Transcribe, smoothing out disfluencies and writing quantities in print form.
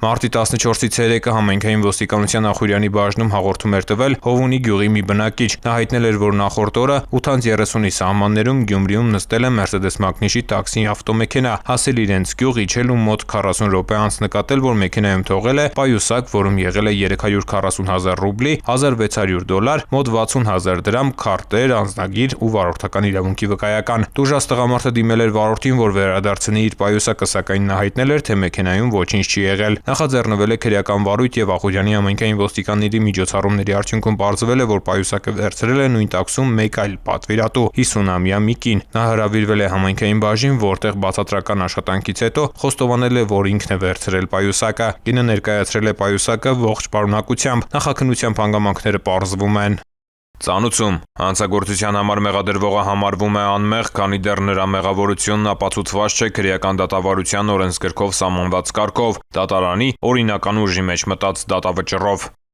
Մարտի 14-ից 3-ը համայնքային ոստիկանության Ախուրյանի բաժնում հաղորդում էր տվել Հովունի գյուղի մի բնակիչ։ Նա հայտնել էր, որ նախորդ օրը 8:30-ի սահմաններում Գյումրիում նստել է Mercedes Magnus-ի տաքսի ավտոմեքենա, հասել իրենց գյուղ, իջել ու մոտ 40 րոպե անց նկատել, որ մեքենայում թողել է պայուսակ, որում եղել է 340,000 ռուբլի, $1,600, մոտ 60,000 դրամ, քարտեր, անձնագիր ու վարորդական իրավունքի վկայական։ Տուժած տղամարդը դիմել էր վարորդին, որ վերադարձնի իր պայուսակը, սակայն նա հայտնել էր, թե մեքենայում ոչինչ չի եղել։ Նախաձեռնվել է քրեական վարույթ եւ Ախուրյանի համայնքային ոստիկանների միջոցառումների արդյունքում պարզվել է, որ պայուսակը վերցրել է նույն տաքսում մեկ այլ պատվիրատու 50-ամյա մի կին։ Նա հրավիրվել է համայնքային բաժին, որտեղ բացատրական աշխատանքից հետո խոստովանել է, որ ինքն է վերցրել պայուսակը։ Կինը ներկայացրել է պայուսակը ողջ պարունակությամբ։ Նախաքննությամբ հանգամանքները պարզվում են։ Ծանուցում հանցագործության համար մեղադրվողը համարվում է անմեղ, քանի դեռ նրա մեղավորությունն ապացուցված չէ քրեական դատավարության օրենսգրքով սահմանված կարգով՝ դատարանի օրինական ուժի մեջ մտած դատավճռով։